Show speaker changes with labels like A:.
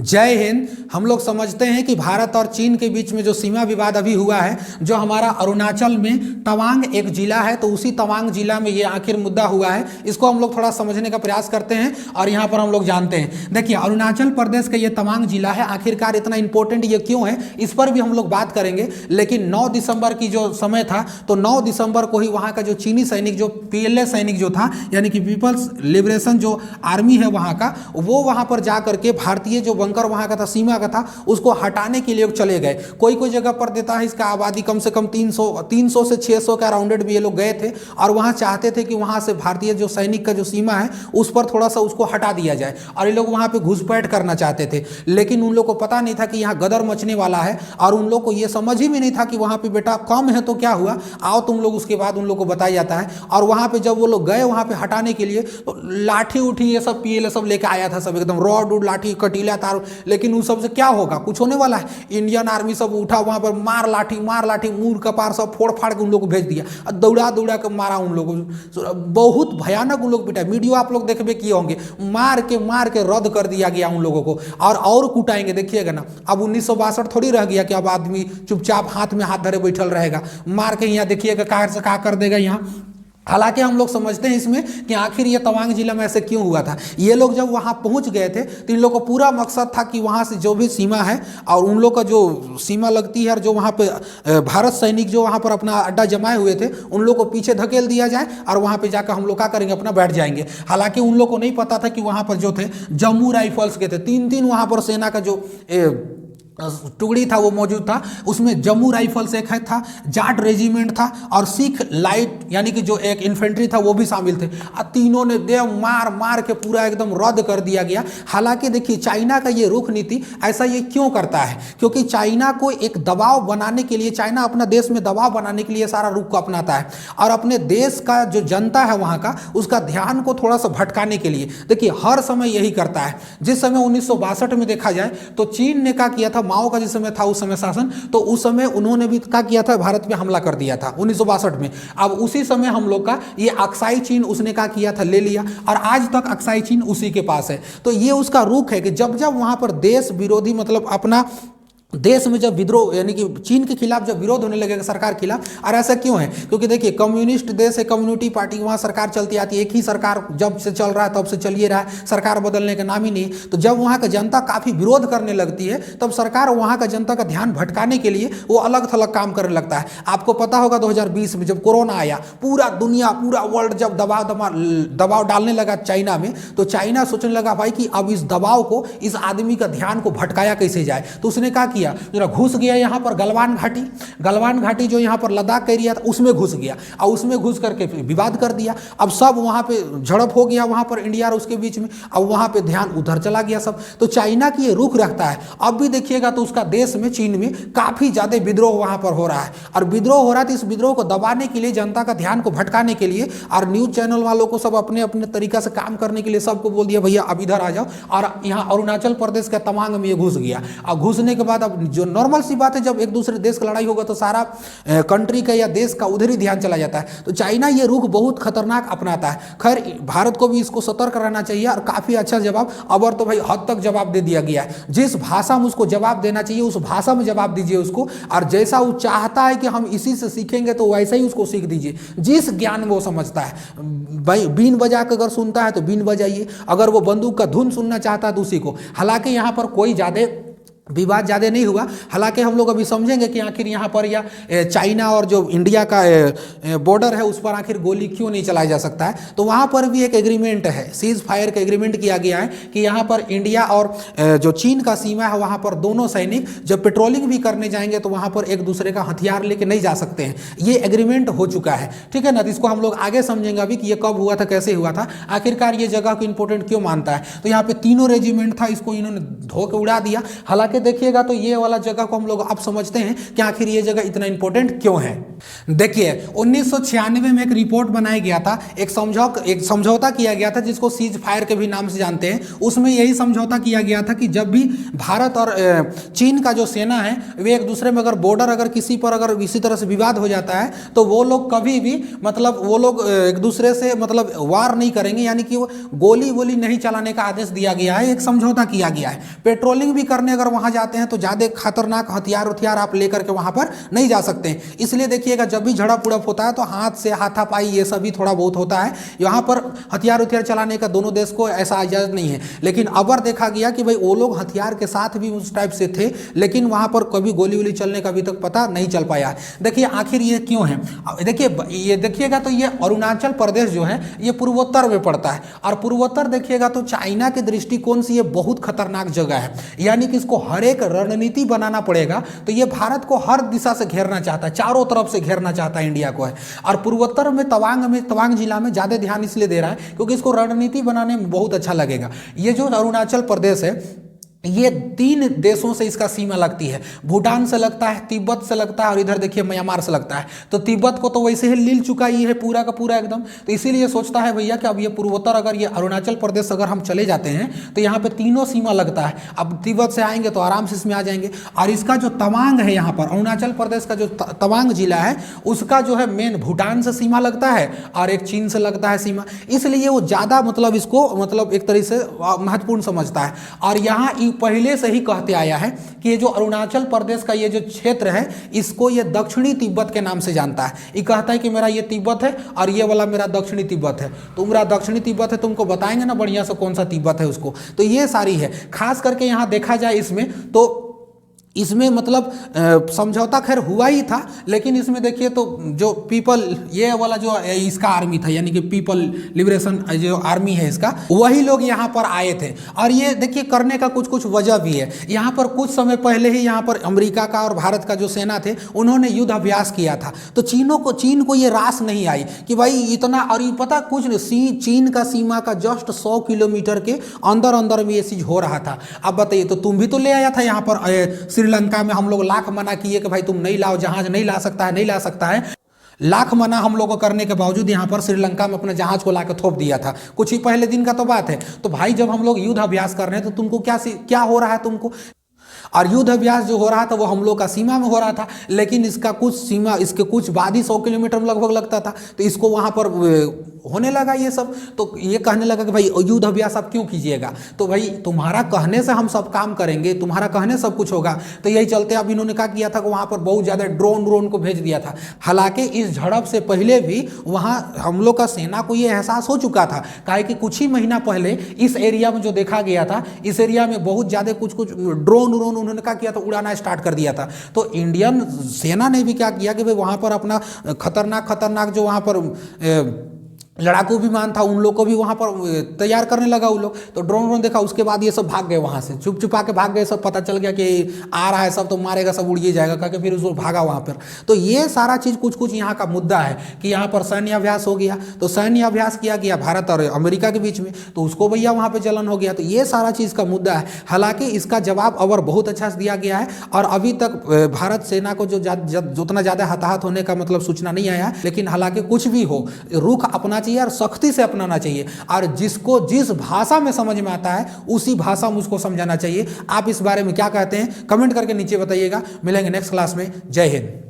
A: जय हिंद। हम लोग समझते हैं कि भारत और चीन के बीच में जो सीमा विवाद अभी हुआ है, जो हमारा अरुणाचल में तवांग एक जिला है, तो उसी तवांग जिला में ये आखिर मुद्दा हुआ है। इसको हम लोग थोड़ा समझने का प्रयास करते हैं और यहाँ पर हम लोग जानते हैं। देखिए, अरुणाचल प्रदेश का ये तवांग जिला है, आखिरकार इतना इंपॉर्टेंट ये क्यों है, इस पर भी हम लोग बात करेंगे। लेकिन 9 दिसंबर की जो समय था, तो 9 दिसंबर को ही वहाँ का जो चीनी सैनिक, जो PLA सैनिक जो था, यानी कि पीपल्स लिबरेशन जो आर्मी है वहाँ का, वो वहाँ पर जा करके भारतीय जो बंकर वहाँ का था, सीमा का था, उसको हटाने के लिए चले गए। कोई कोई जगह पर देता है इसका आबादी कम से कम 300 से 600 का राउंडेड भी ये लोग गए थे और वहाँ चाहते थे कि वहाँ से भारतीय जो सैनिक का जो सीमा है उस पर थोड़ा सा उसको हटा दिया जाए, और ये लोग वहाँ पे घुसपैठ करना चाहते थे। लेकिन उन लोग को पता नहीं था कि यहाँ गदर मचने वाला है, और उन लोग को ये समझ ही में नहीं था कि वहाँ पे बेटा कम है तो क्या हुआ, आओ तुम लोग, उसके बाद उन लोग को बताया जाता है। और वहाँ पे जब वो लोग गए वहाँ पे हटाने के लिए, तो लाठी उठी ये सब PLA सब लेके आया था, सब एकदम रॉड उड लाठी कटीला तार। लेकिन उन सब से क्या होगा, कुछ होने वाला है? इंडियन आर्मी सब उठा वहाँ पर, मार लाठी मूर कपार सब फोड़ फाड़ के उन लोग को भेज दिया, और दौड़ा दौड़ा के मारा उन लोग को। बहुत भयानक उन लोग पिटा, वीडियो आप लोग देखबे किए होंगे, मार के रद्द कर दिया गया उन लोगों को, और कुटाएंगे, देखिएगा ना। अब 1962 थोड़ी रह गया कि अब आदमी चुपचाप हाथ में हाथ धरे बैठल रहेगा, मार के यहाँ देखिएगा कहाँ से कहाँ कर देगा यहाँ। हालांकि हम लोग समझते हैं इसमें कि आखिर ये तवांग जिला में ऐसे क्यों हुआ था। ये लोग जब वहाँ पहुँच गए थे तो इन लोग को पूरा मकसद था कि वहाँ से जो भी सीमा है, और उन लोग का जो सीमा लगती है, और जो वहाँ पे भारत सैनिक जो वहाँ पर अपना अड्डा जमाए हुए थे, उन लोग को पीछे धकेल दिया जाए, और वहाँ पे जाकर हम लोग क्या करेंगे, अपना बैठ जाएंगे। हालांकि उन लोग को नहीं पता था कि वहाँ पर जो थे जम्मू राइफल्स के थे, 3 वहाँ पर सेना का जो टुकड़ी था वो मौजूद था। उसमें जम्मू राइफल्स एक है था, जाट रेजिमेंट था, और सिख लाइट यानी कि जो एक इन्फेंट्री था वो भी शामिल थे। और तीनों ने दे मार के पूरा एकदम रद्द कर दिया गया। हालांकि देखिए, चाइना का ये रुख नीति ऐसा ये क्यों करता है, क्योंकि चाइना को एक दबाव बनाने के लिए, चाइना अपना देश में दबाव बनाने के लिए सारा रुख को अपनाता है, और अपने देश का जो जनता है वहाँ का, उसका ध्यान को थोड़ा सा भटकाने के लिए देखिए हर समय यही करता है। जिस समय 1962 में देखा जाए तो चीन ने क्या किया था, माओ का जिस समय था उस समय शासन, तो उस समय उन्होंने भी क्या किया था, भारत पे हमला कर दिया था 1962 में। अब उसी समय हम लोग का ये अक्साई चीन उसने क्या किया था, ले लिया, और आज तक अक्साई चीन उसी के पास है। तो ये उसका रुख है कि जब जब वहां पर देश विरोधी, मतलब अपना देश में जब विद्रोह, यानी कि चीन के खिलाफ जब विरोध होने लगेगा सरकार के खिलाफ। और ऐसा क्यों है, क्योंकि देखिए कम्युनिस्ट देश है, कम्युनिटी पार्टी, वहाँ सरकार चलती आती है, एक ही सरकार जब से चल रहा है तब से चलिए रहा है, सरकार बदलने का नाम ही नहीं। तो जब वहाँ का जनता काफ़ी विरोध करने लगती है, तब सरकार वहाँ का जनता का ध्यान भटकाने के लिए वो अलग थलग काम करने लगता है। आपको पता होगा 2020 में जब कोरोना आया, पूरा दुनिया, पूरा वर्ल्ड जब दबाव डालने लगा चाइना में, तो चाइना सोचने लगा भाई कि अब इस दबाव को, इस आदमी का ध्यान को भटकाया कैसे जाए। तो उसने क्या किया, जरा घुस गया यहाँ पर गलवान घाटी जो यहाँ पर लद्दाख का एरिया था, उसमें घुस गया, और उसमें घुस करके विवाद कर दिया। अब सब वहाँ पे झड़प हो गया, वहाँ पर इंडिया और उसके बीच में। अब वहाँ पे ध्यान उधर चला गया सब। तो चाइना की ये रुख रखता है। अब भी देखिएगा तो उसका देश में, चीन में काफ़ी ज़्यादा विद्रोह वहाँ पर हो रहा है, और विद्रोह हो रहा है। तो इस विद्रोह को दबाने के लिए, जनता का ध्यान को भटकाने के लिए, और न्यूज़ चैनल वालों को सब अपने अपने तरीका से काम करने के लिए सबको बोल दिया भैया अब इधर आ जाओ। और यहाँ अरुणाचल प्रदेश के तवांग में ये घुस गया, और घुसने के बाद अब जो नॉर्मल सी बात है, जब एक दूसरे देश का लड़ाई होगा तो सारा कंट्री का या देश का उधर ही ध्यान चला जाता है। तो चाइना ये रुख बहुत खतरनाक अपनाता है। खैर, भारत को भी इसको सतर्क रहना चाहिए, और काफ़ी अच्छा जवाब, अबर तो भाई हद तक जवाब दे दिया गया है। जिस भाषा में उसको जवाब देना चाहिए उस भाषा में जवाब दीजिए उसको, और जैसा वो चाहता है कि हम इसी से सीखेंगे तो वैसा ही उसको सीख दीजिए, जिस ज्ञान में वो समझता है। भाई बीन बजा के अगर सुनता है तो बीन बजाइए, अगर वो बंदूक का धुन सुनना चाहता है तो उसी को। हालांकि यहाँ पर कोई ज़्यादा विवाद ज़्यादा नहीं हुआ। हालांकि हम लोग अभी समझेंगे कि आखिर यहाँ पर या चाइना और जो इंडिया का बॉर्डर है उस पर आखिर गोली क्यों नहीं चलाया जा सकता है। तो वहाँ पर भी एक एग्रीमेंट है, सीज फायर का एग्रीमेंट किया गया है कि यहाँ पर इंडिया और जो चीन का सीमा है वहाँ पर दोनों सैनिक जब पेट्रोलिंग भी करने जाएंगे तो वहाँ पर एक दूसरे का हथियार लेके नहीं जा सकते हैं। ये एग्रीमेंट हो चुका है, ठीक है ना। तो इसको हम लोग आगे समझेंगे अभी कि ये कब हुआ था, कैसे हुआ था, आखिरकार ये जगह को इंपॉर्टेंट क्यों मानता है। तो यहाँ पे 3 रेजिमेंट था, इसको इन्होंने धो के उड़ा दिया। हालांकि करके देखिएगा तो ये वाला जगह को हम लोग अब समझते हैं कि आखिर ये जगह इतना इंपॉर्टेंट क्यों है। देखिए 1996 में एक रिपोर्ट बनाया गया था, एक समझौता किया गया था जिसको सीज फायर के भी नाम से जानते हैं। उसमें यही समझौता किया गया था कि जब भी भारत और चीन का जो सेना है वे एक दूसरे में अगर बॉर्डर अगर किसी पर अगर इसी तरह से विवाद हो जाता है तो वो लोग कभी भी मतलब वो लोग एक दूसरे से मतलब वार नहीं करेंगे, यानी कि वो गोली वोली नहीं चलाने का आदेश दिया गया है, एक समझौता किया गया है। पेट्रोलिंग भी करने अगर वहां जाते हैं तो ज़्यादा खतरनाक हथियार आप लेकर के वहां पर नहीं जा सकते हैं। इसलिए देखिएगा जब भी झड़प उड़प होता है तो हाथ से हाथापाई ये सभी थोड़ा बहुत होता है। यहाँ पर हथियार चलाने का दोनों देश को ऐसा इजाजत नहीं है। लेकिन अबर देखा गया कि भाई वो लोग हथियार के साथ भी उस टाइप से थे, लेकिन वहां पर कभी गोली वोली चलने का अभी तक पता नहीं चल पाया। देखिए आखिर ये क्यों है, देखिए ये देखिएगा तो ये अरुणाचल प्रदेश जो है ये पूर्वोत्तर में पड़ता है, और पूर्वोत्तर देखिएगा तो चाइना के दृष्टिकोण से ये बहुत खतरनाक जगह है, यानी कि इसको हर एक रणनीति बनाना पड़ेगा। तो ये भारत को हर दिशा से घेरना चाहता है, चारों तरफ से घेरना चाहता है इंडिया को है। और पूर्वोत्तर में तवांग जिला में ज्यादा ध्यान इसलिए दे रहा है क्योंकि इसको रणनीति बनाने में बहुत अच्छा लगेगा। ये जो अरुणाचल प्रदेश है ये 3 देशों से इसका सीमा लगती है, भूटान से लगता है, तिब्बत से लगता है और इधर देखिए म्यांमार से लगता है। तो तिब्बत को तो वैसे ही लील चुका ही है पूरा का पूरा एकदम, तो इसीलिए सोचता है भैया कि अब ये पूर्वोत्तर अगर ये अरुणाचल प्रदेश अगर हम चले जाते हैं तो यहाँ पे तीनों सीमा लगता है। अब तिब्बत से आएंगे तो आराम से इसमें आ जाएंगे। और इसका जो तवांग है यहाँ पर अरुणाचल प्रदेश का जो तवांग जिला है उसका जो है मेन भूटान से सीमा लगता है और एक चीन से लगता है सीमा, इसलिए वो ज़्यादा मतलब इसको मतलब एक तरीके से महत्वपूर्ण समझता है। और यहाँ पहले से ही कहते आया है कि ये जो अरुणाचल प्रदेश का ये जो क्षेत्र है इसको ये दक्षिणी तिब्बत के नाम से जानता है। ये कहता है कि मेरा ये तिब्बत है और ये वाला मेरा दक्षिणी तिब्बत है, तो मेरा दक्षिणी तिब्बत है, तुमको बताएंगे ना बढ़िया से कौन सा तिब्बत है उसको। तो ये सारी है, खास करके यहाँ देखा जाए इसमें मतलब समझौता खैर हुआ ही था, लेकिन इसमें देखिए तो जो पीपल ये वाला जो इसका आर्मी था यानी कि पीपल लिबरेशन जो आर्मी है इसका, वही लोग यहाँ पर आए थे। और ये देखिए करने का कुछ वजह भी है। यहाँ पर कुछ समय पहले ही यहाँ पर अमेरिका का और भारत का जो सेना थे उन्होंने युद्ध अभ्यास किया था, तो चीन को ये रास नहीं आई कि भाई इतना, और ये पता कुछ चीन का सीमा का जस्ट 100 किलोमीटर के अंदर में ये चीज हो रहा था। अब बताइए, तो तुम भी तो ले आया था यहाँ पर श्रीलंका में, हम लोग लाख मना किए कि भाई तुम नहीं लाओ, जहाज नहीं ला सकता है। लाख मना हम लोगों को करने के बावजूद यहाँ पर श्रीलंका में अपने जहाज को लाकर थोप दिया था, कुछ ही पहले दिन का तो बात है। तो भाई जब हम लोग युद्ध अभ्यास कर रहे हैं तो तुमको क्या हो रहा है तुमको, और युद्ध अभ्यास जो हो रहा था वो हम लोग का सीमा में हो रहा था, लेकिन इसका इसके कुछ बाद ही 100 किलोमीटर लगभग लगता था, तो इसको वहाँ पर होने लगा ये सब। तो ये कहने लगा कि भाई युद्ध अभ्यास आप क्यों कीजिएगा, तो भाई तुम्हारा कहने से हम सब काम करेंगे, तुम्हारा कहने सब कुछ होगा। तो यही चलते अब इन्होंने क्या किया था कि वहाँ पर बहुत ज़्यादा ड्रोन को भेज दिया था। हालांकि इस झड़प से पहले भी वहाँ हम लोग का सेना को ये एहसास हो चुका था, काहे कि कुछ ही महीना पहले इस एरिया में जो देखा गया था, इस एरिया में बहुत ज़्यादा कुछ ड्रोन उन्होंने क्या किया था, उड़ाना स्टार्ट कर दिया था। तो इंडियन सेना ने भी क्या किया कि भाई वहाँ पर अपना खतरनाक जो वहाँ पर लड़ाकू विमान था उन लोग को भी वहाँ पर तैयार करने लगा वो लोग। तो ड्रोन देखा, उसके बाद ये सब भाग गए वहाँ से, छुपा के भाग गए सब, पता चल गया कि आ रहा है सब तो मारेगा, सब उड़िए जाएगा करके फिर उसको भागा वहाँ पर। तो ये सारा चीज़ कुछ यहाँ का मुद्दा है कि यहाँ पर सैन्य अभ्यास हो गया, तो सैन्य अभ्यास किया गया भारत और अमेरिका के बीच में, तो उसको भैया वहाँ पर जलन हो गया। तो ये सारा चीज़ का मुद्दा है। हालांकि इसका जवाब अवर बहुत अच्छा से दिया गया है और अभी तक भारत सेना को जो उतना ज़्यादा हताहत होने का मतलब सूचना नहीं आया, लेकिन हालांकि कुछ भी हो रुख अपना चाहिए और सख्ती से अपनाना चाहिए, और जिसको जिस भाषा में समझ में आता है उसी भाषा में उसको समझाना चाहिए। आप इस बारे में क्या कहते हैं कमेंट करके नीचे बताइएगा। मिलेंगे नेक्स्ट क्लास में। जय हिंद।